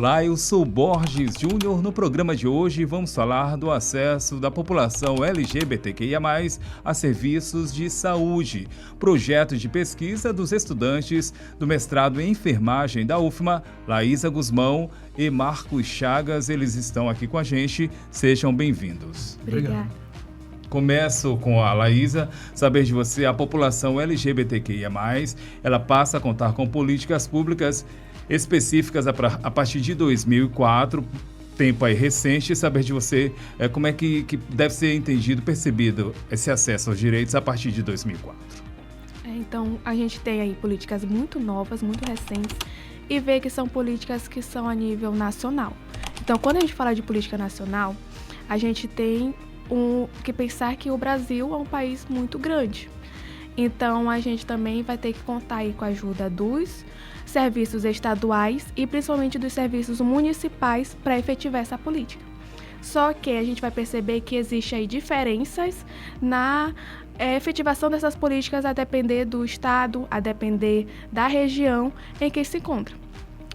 Olá, eu sou Borges Júnior. No programa de hoje vamos falar do acesso da população LGBTQIA+, a serviços de saúde. Projeto de pesquisa dos estudantes do mestrado em enfermagem da UFMA, Laísa Guzmão e Marcos Chagas. Eles estão aqui com a gente. Sejam bem-vindos. Obrigada. Começo com a Laísa, saber de você, a população LGBTQIA+, ela passa a contar com políticas públicas específicas a partir de 2004, tempo aí recente, saber de você como é que deve ser entendido, percebido esse acesso aos direitos a partir de 2004. Então, a gente tem aí políticas muito novas, muito recentes, e vê que são políticas que são a nível nacional. Então, quando a gente fala de política nacional, a gente tem que pensar que o Brasil é um país muito grande. Então, a gente também vai ter que contar aí com a ajuda dos serviços estaduais e principalmente dos serviços municipais para efetivar essa política. Só que a gente vai perceber que existe aí diferenças na efetivação dessas políticas a depender do estado, a depender da região em que se encontra.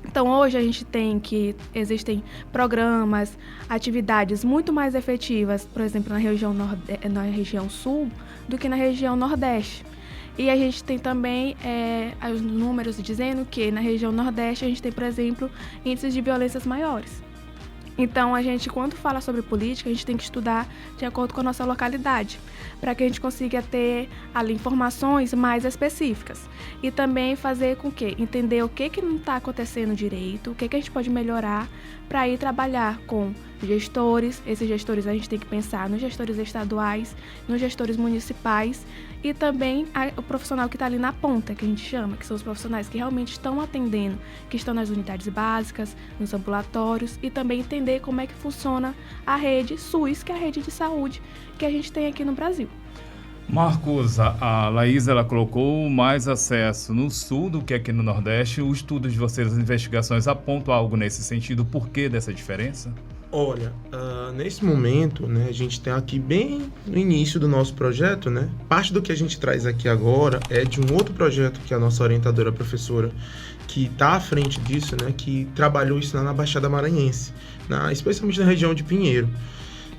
Então, hoje a gente tem que existem programas, atividades muito mais efetivas, por exemplo, na região sul do que na região nordeste. E a gente tem também os números dizendo que na região nordeste a gente tem, por exemplo, índices de violências maiores. Então, a gente, quando fala sobre política, a gente tem que estudar de acordo com a nossa localidade, para que a gente consiga ter ali informações mais específicas. E também fazer com que, entender o que não está acontecendo direito, o que a gente pode melhorar para ir trabalhar com gestores. Esses gestores a gente tem que pensar nos gestores estaduais, nos gestores municipais e também o profissional que está ali na ponta, que a gente chama, que são os profissionais que realmente estão atendendo, que estão nas unidades básicas, nos ambulatórios e também entender como é que funciona a rede SUS, que é a rede de saúde que a gente tem aqui no Brasil. Marcos, a Laísa, ela colocou mais acesso no sul do que aqui no Nordeste. O estudo de vocês, as investigações, apontam algo nesse sentido? Por que dessa diferença? Olha, nesse momento, né, a gente está aqui bem no início do nosso projeto, né? Parte do que a gente traz aqui agora é de um outro projeto que a nossa orientadora, professora, que está à frente disso, né, que trabalhou isso lá na Baixada Maranhense, especialmente na região de Pinheiro.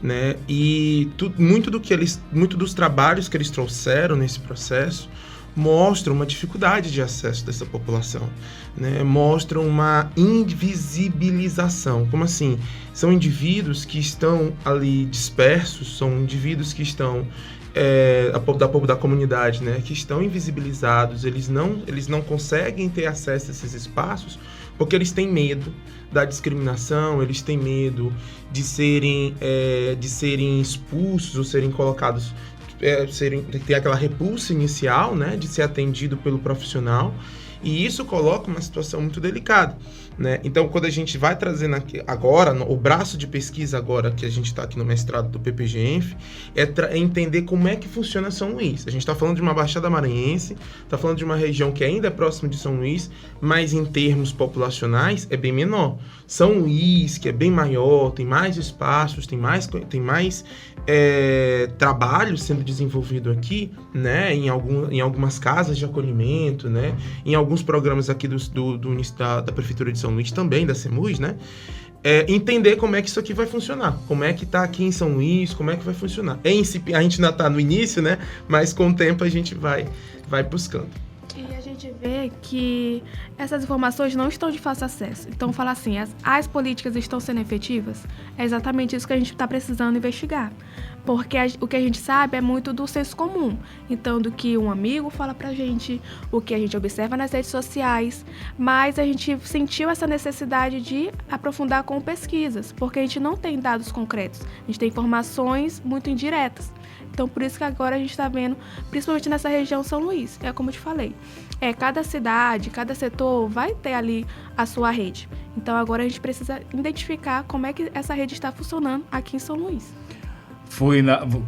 Né? E muito dos trabalhos que eles trouxeram nesse processo mostram uma dificuldade de acesso dessa população, né? Mostram uma invisibilização. Como assim? São indivíduos que estão ali dispersos, são indivíduos que estão da comunidade, né? Que estão invisibilizados, eles não conseguem ter acesso a esses espaços porque eles têm medo da discriminação, eles têm medo de serem expulsos ou serem colocados, ter aquela repulsa inicial, né, de ser atendido pelo profissional, e isso coloca uma situação muito delicada, né? Então, quando a gente vai trazendo aqui agora, o braço de pesquisa agora que a gente está aqui no mestrado do PPG-ENF, é entender como é que funciona São Luís. A gente está falando de uma Baixada Maranhense, está falando de uma região que ainda é próxima de São Luís, mas em termos populacionais é bem menor. São Luís, que é bem maior, tem mais espaços, tem mais trabalho sendo desenvolvido aqui, né? Em algumas casas de acolhimento, né? Em alguns programas aqui da Prefeitura de São Luís também, da CEMUS, né? Entender como é que isso aqui vai funcionar, como é que está aqui em São Luís, como é que vai funcionar. A gente ainda está no início, né? Mas com o tempo a gente vai buscando. E a gente vê que essas informações não estão de fácil acesso. Então, falar assim, as políticas estão sendo efetivas, é exatamente isso que a gente está precisando investigar. Porque o que a gente sabe é muito do senso comum. Então, do que um amigo fala pra gente, o que a gente observa nas redes sociais, mas a gente sentiu essa necessidade de aprofundar com pesquisas, porque a gente não tem dados concretos, a gente tem informações muito indiretas. Então, por isso que agora a gente está vendo, principalmente nessa região São Luís, como eu te falei, cada cidade, cada setor vai ter ali a sua rede. Então, agora a gente precisa identificar como é que essa rede está funcionando aqui em São Luís.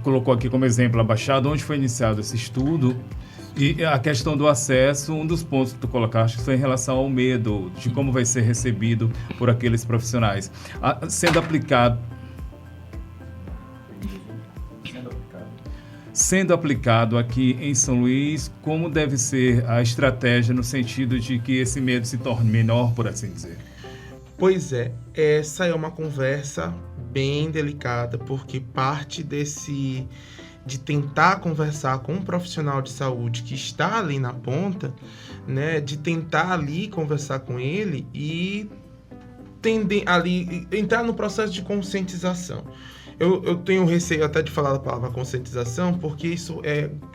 Colocou aqui como exemplo a Baixada, onde foi iniciado esse estudo, e a questão do acesso, um dos pontos que tu colocaste foi em relação ao medo, de como vai ser recebido por aqueles profissionais. Sendo aplicado aqui em São Luís, como deve ser a estratégia no sentido de que esse medo se torne menor, por assim dizer? Pois é, essa é uma conversa bem delicada, porque parte de tentar conversar com um profissional de saúde que está ali na ponta, né, de tentar ali conversar com ele e entrar no processo de conscientização. Eu tenho receio até de falar a palavra conscientização, porque isso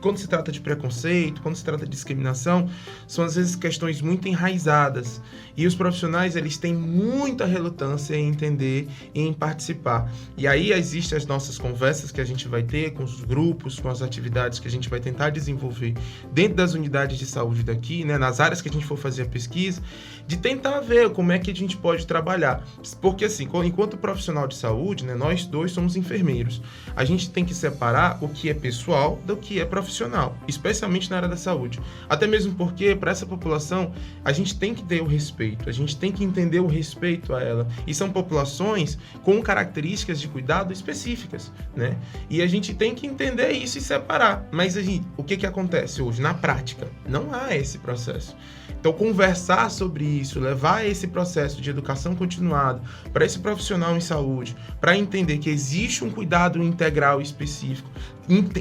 quando se trata de preconceito, quando se trata de discriminação, são às vezes questões muito enraizadas. E os profissionais, eles têm muita relutância em entender e em participar. E aí existem as nossas conversas que a gente vai ter com os grupos, com as atividades que a gente vai tentar desenvolver dentro das unidades de saúde daqui, né, nas áreas que a gente for fazer a pesquisa, de tentar ver como é que a gente pode trabalhar. Porque assim, enquanto profissional de saúde, né, nós dois somos enfermeiros. A gente tem que separar o que é pessoal do que é profissional, especialmente na área da saúde. Até mesmo porque, para essa população, a gente tem que ter o respeito, a gente tem que entender o respeito a ela. E são populações com características de cuidado específicas, né? E a gente tem que entender isso e separar. Mas o que acontece hoje? Na prática, não há esse processo. Então, conversar sobre isso, levar esse processo de educação continuada para esse profissional em saúde, para entender que existe um cuidado integral específico,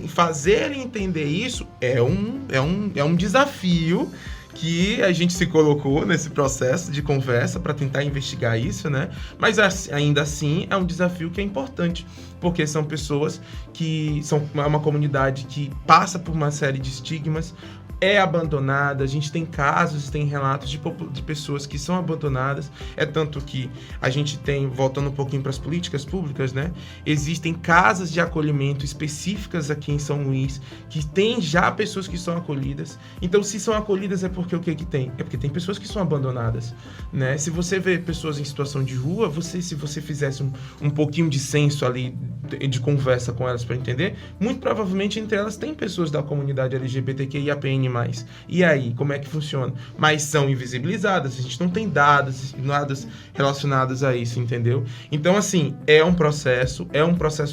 fazer ele entender isso é um desafio que a gente se colocou nesse processo de conversa para tentar investigar isso, né? Mas ainda assim é um desafio que é importante, porque são pessoas que são uma comunidade que passa por uma série de estigmas, é abandonada, a gente tem casos, tem relatos de pessoas que são abandonadas, tanto que a gente tem, voltando um pouquinho para as políticas públicas, né, existem casas de acolhimento específicas aqui em São Luís, que tem já pessoas que são acolhidas. Então, se são acolhidas é porque o que tem? É porque tem pessoas que são abandonadas, né? Se você vê pessoas em situação de rua, se você fizesse um pouquinho de censo ali, de conversa com elas para entender, muito provavelmente entre elas tem pessoas da comunidade LGBTQIAPN+. E aí, como é que funciona? Mas são invisibilizadas, a gente não tem dados relacionados a isso, entendeu? Então, assim, é um processo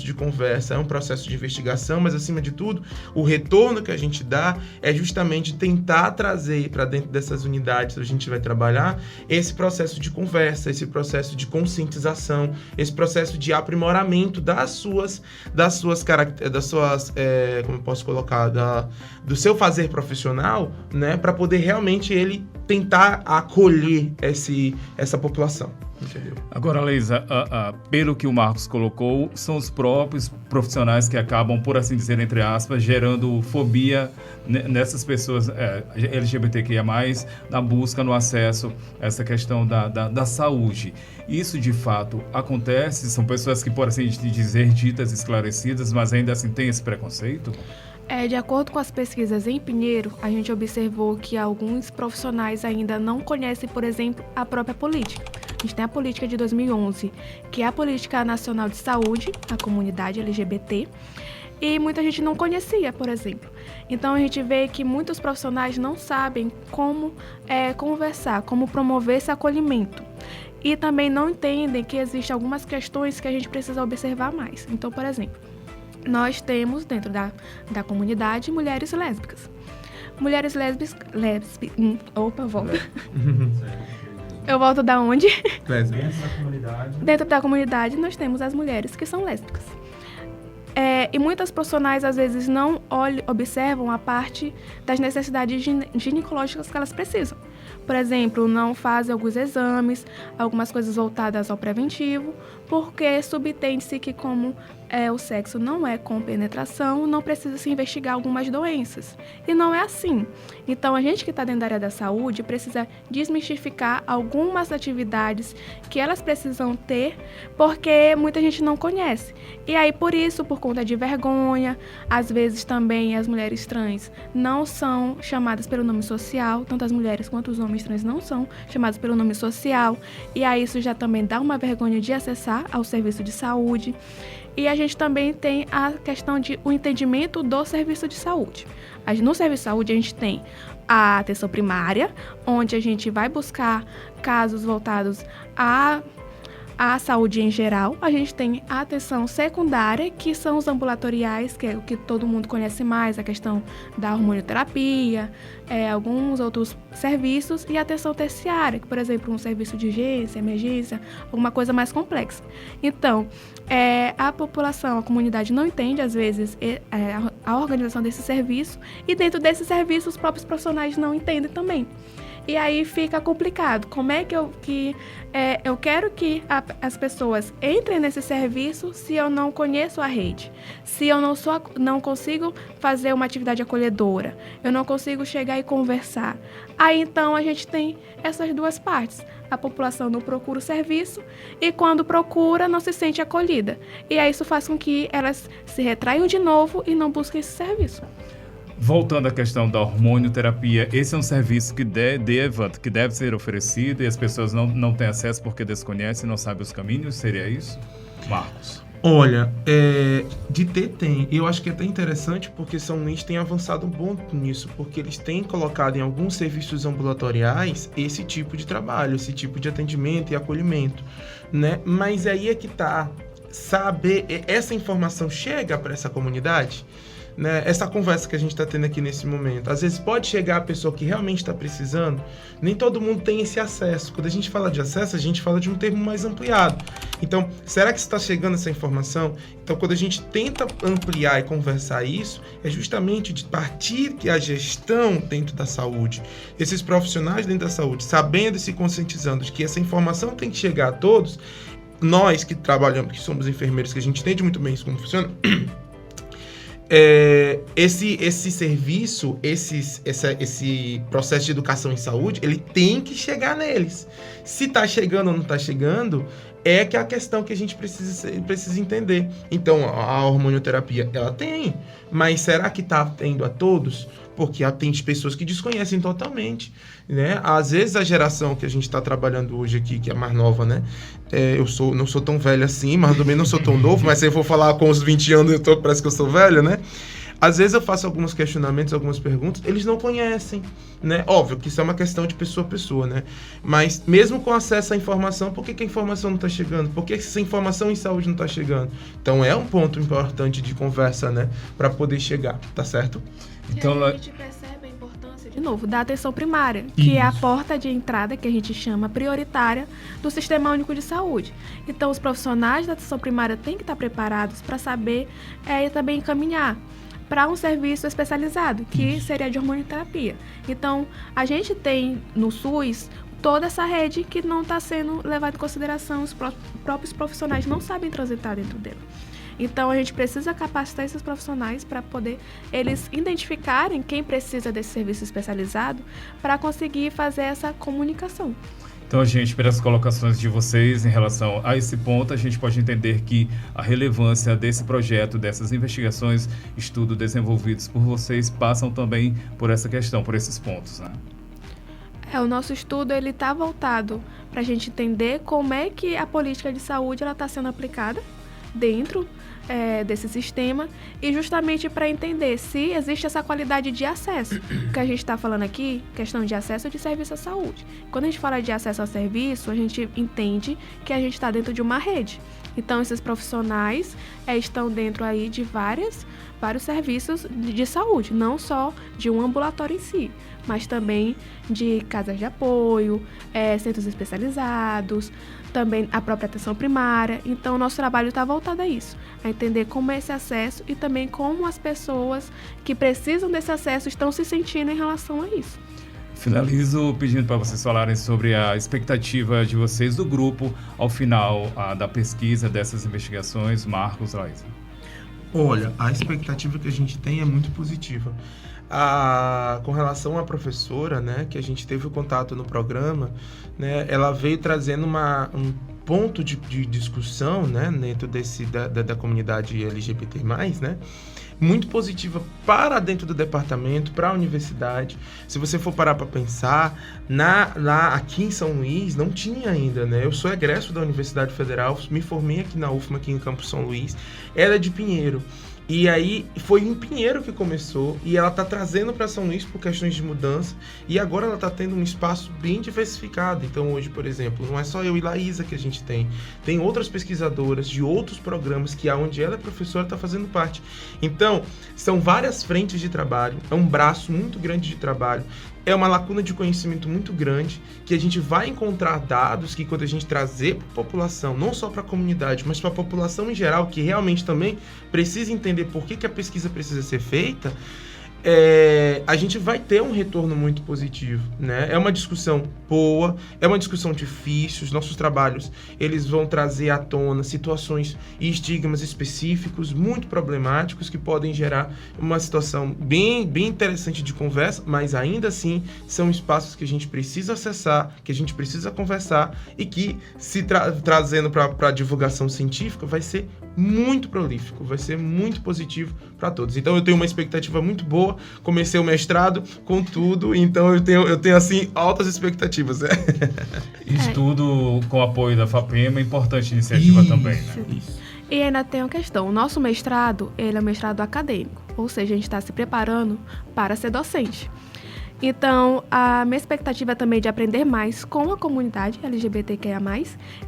de conversa, é um processo de investigação, mas, acima de tudo, o retorno que a gente dá é justamente tentar trazer para dentro dessas unidades que a gente vai trabalhar esse processo de conversa, esse processo de conscientização, esse processo de aprimoramento como eu posso colocar, do seu fazer profissional, né, para poder realmente ele tentar acolher essa população. Entendeu? Agora, Leisa, pelo que o Marcos colocou, são os próprios profissionais que acabam, por assim dizer, entre aspas, gerando fobia nessas pessoas LGBTQIA+, na busca, no acesso a essa questão da saúde. Isso, de fato, acontece? São pessoas que, por assim dizer, ditas esclarecidas, mas ainda assim têm esse preconceito? De acordo com as pesquisas em Pinheiro, a gente observou que alguns profissionais ainda não conhecem, por exemplo, a própria política. A gente tem a política de 2011, que é a Política Nacional de Saúde, a comunidade LGBT, e muita gente não conhecia, por exemplo. Então, a gente vê que muitos profissionais não sabem como conversar, como promover esse acolhimento. E também não entendem que existem algumas questões que a gente precisa observar mais. Então, por exemplo, nós temos dentro da comunidade mulheres lésbicas. Mulheres lésbicas... Opa, volta. Eu volto da onde? Dentro da comunidade nós temos as mulheres que são lésbicas. E muitas profissionais às vezes não observam a parte das necessidades ginecológicas que elas precisam. Por exemplo, não fazem alguns exames, algumas coisas voltadas ao preventivo, porque subentende-se que como o sexo não é com penetração, não precisa se investigar algumas doenças. E não é assim. Então, a gente que está dentro da área da saúde precisa desmistificar algumas atividades que elas precisam ter, porque muita gente não conhece. E aí, por isso, por conta de vergonha, às vezes também as mulheres trans não são chamadas pelo nome social, tanto as mulheres quanto os homens trans não são chamados pelo nome social, e aí isso já também dá uma vergonha de acessar ao serviço de saúde. E a gente também tem a questão de o entendimento do serviço de saúde. No serviço de saúde a gente tem a atenção primária, onde a gente vai buscar casos voltados a saúde em geral, a gente tem a atenção secundária, que são os ambulatoriais, que é o que todo mundo conhece mais, a questão da hormonioterapia, alguns outros serviços, e a atenção terciária, que, por exemplo, um serviço de urgência, emergência, alguma coisa mais complexa. Então, a população, a comunidade não entende, às vezes, a organização desse serviço, e dentro desse serviço os próprios profissionais não entendem também. E aí fica complicado. Como é que eu quero que as pessoas entrem nesse serviço se eu não conheço a rede? Se eu não consigo fazer uma atividade acolhedora? Eu não consigo chegar e conversar? Aí então a gente tem essas duas partes. A população não procura o serviço e quando procura não se sente acolhida. E aí isso faz com que elas se retraiam de novo e não busquem esse serviço. Voltando à questão da hormonioterapia, esse é um serviço que deve ser oferecido e as pessoas não têm acesso porque desconhecem, não sabem os caminhos? Seria isso, Marcos? Olha, de ter tem. Eu acho que é até interessante porque São Luís tem avançado um ponto nisso, porque eles têm colocado em alguns serviços ambulatoriais esse tipo de trabalho, esse tipo de atendimento e acolhimento, né? Mas aí é que tá, saber, essa informação chega para essa comunidade? Né, essa conversa que a gente está tendo aqui nesse momento, às vezes pode chegar a pessoa que realmente está precisando, nem todo mundo tem esse acesso. Quando a gente fala de acesso, a gente fala de um termo mais ampliado. Então, será que está chegando essa informação? Então, quando a gente tenta ampliar e conversar isso, é justamente de partir que a gestão dentro da saúde, esses profissionais dentro da saúde, sabendo e se conscientizando de que essa informação tem que chegar a todos, nós que trabalhamos, que somos enfermeiros, que a gente entende muito bem isso como funciona, esse serviço, esse processo de educação em saúde, ele tem que chegar neles. Se está chegando ou não está chegando, é que é a questão que a gente precisa entender. Então, a hormonioterapia, ela tem, mas será que está tendo a todos? Porque tem pessoas que desconhecem totalmente, né? Às vezes a geração que a gente está trabalhando hoje aqui, que é mais nova, né? Não sou tão velho assim, mas também não sou tão novo, mas se eu for falar com os 20 anos, parece que eu sou velho, né? Às vezes eu faço alguns questionamentos, algumas perguntas, eles não conhecem, né? Óbvio que isso é uma questão de pessoa a pessoa, né? Mas mesmo com acesso à informação, por que a informação não está chegando? Por que essa informação em saúde não está chegando? Então é um ponto importante de conversa, né? Para poder chegar, tá certo? Então, a gente percebe a importância, de novo, da atenção primária, que é a porta de entrada, que a gente chama prioritária, do Sistema Único de Saúde. Então, os profissionais da atenção primária têm que estar preparados para saber e também encaminhar para um serviço especializado, que seria de hormonioterapia. Então, a gente tem no SUS toda essa rede que não está sendo levada em consideração, os próprios profissionais não sabem transitar dentro dela. Então, a gente precisa capacitar esses profissionais para poder eles identificarem quem precisa desse serviço especializado para conseguir fazer essa comunicação. Então, gente, pelas colocações de vocês em relação a esse ponto, a gente pode entender que a relevância desse projeto, dessas investigações, estudos desenvolvidos por vocês, passam também por essa questão, por esses pontos, né? O nosso estudo está voltado para a gente entender como é que a política de saúde está sendo aplicada dentro desse sistema e justamente para entender se existe essa qualidade de acesso. O que a gente está falando aqui, questão de acesso de serviço à saúde. Quando a gente fala de acesso ao serviço, a gente entende que a gente está dentro de uma rede. Então, esses profissionais estão dentro aí de vários serviços de saúde, não só de um ambulatório em si, mas também de casas de apoio, centros especializados, também a própria atenção primária. Então, o nosso trabalho está voltado a isso, a entender como é esse acesso e também como as pessoas que precisam desse acesso estão se sentindo em relação a isso. Finalizo pedindo para vocês falarem sobre a expectativa de vocês do grupo ao final da pesquisa dessas investigações. Marcos, Laísa. Olha, a expectativa que a gente tem é muito positiva. Com relação à professora, né, que a gente teve o contato no programa, né, ela veio trazendo um ponto de discussão, né, dentro da comunidade LGBT+, né, muito positiva para dentro do departamento, para a universidade. Se você for parar para pensar, lá aqui em São Luís não tinha ainda, né? Eu sou egresso da Universidade Federal, me formei aqui na UFMA, aqui em Campos São Luís, ela é de Pinheiro. E aí foi em Pinheiro que começou, e ela está trazendo para São Luís por questões de mudança, e agora ela está tendo um espaço bem diversificado. Então hoje, por exemplo, não é só eu e Laísa que a gente tem outras pesquisadoras de outros programas que onde ela é professora está fazendo parte. Então, são várias frentes de trabalho, é um braço muito grande de trabalho, é uma lacuna de conhecimento muito grande, que a gente vai encontrar dados que quando a gente trazer para a população, não só para a comunidade, mas para a população em geral, que realmente também precisa entender por que a pesquisa precisa ser feita, a gente vai ter um retorno muito positivo, né? É uma discussão boa, é uma discussão difícil. Os nossos trabalhos, eles vão trazer à tona situações e estigmas específicos muito problemáticos que podem gerar uma situação bem interessante de conversa, mas ainda assim são espaços que a gente precisa acessar, que a gente precisa conversar e que, se trazendo para a divulgação científica, vai ser muito prolífico, vai ser muito positivo para todos. Então eu tenho uma expectativa muito boa, comecei o mestrado com tudo, então eu tenho assim altas expectativas. Estudo com apoio da FAPEMA, importante iniciativa também, né? Isso. E ainda tem uma questão, o nosso mestrado, ele é um mestrado acadêmico, ou seja, a gente está se preparando para ser docente. Então, a minha expectativa é também de aprender mais com a comunidade LGBTQIA+,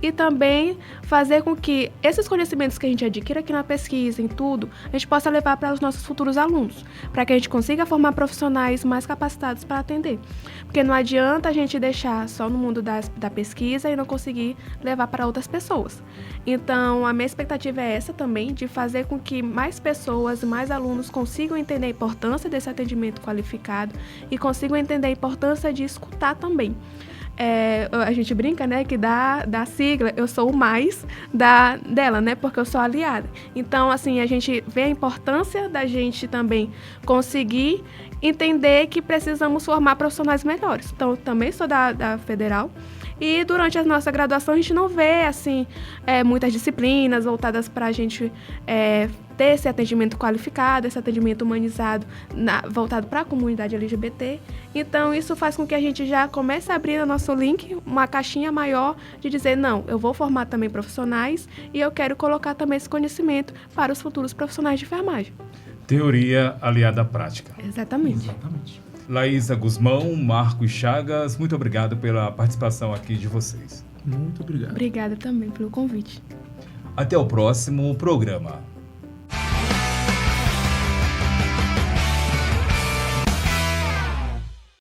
e também fazer com que esses conhecimentos que a gente adquire aqui na pesquisa, em tudo, a gente possa levar para os nossos futuros alunos, para que a gente consiga formar profissionais mais capacitados para atender. Porque não adianta a gente deixar só no mundo da pesquisa e não conseguir levar para outras pessoas. Então, a minha expectativa é essa também, de fazer com que mais pessoas, mais alunos consigam entender a importância desse atendimento qualificado e consigam entender a importância de escutar também. A gente brinca, né, que da sigla eu sou o mais dela, né, porque eu sou aliada. Então, assim, a gente vê a importância da gente também conseguir entender que precisamos formar profissionais melhores. Então, eu também sou da Federal. E durante a nossa graduação a gente não vê assim, muitas disciplinas voltadas para a gente ter esse atendimento qualificado, esse atendimento humanizado, voltado para a comunidade LGBT. Então isso faz com que a gente já comece a abrir no nosso link uma caixinha maior de dizer, não, eu vou formar também profissionais e eu quero colocar também esse conhecimento para os futuros profissionais de enfermagem. Teoria aliada à prática. Exatamente. Laísa Guzmão, Marcos Chagas, muito obrigado pela participação aqui de vocês. Muito obrigado. Obrigada também pelo convite. Até o próximo programa.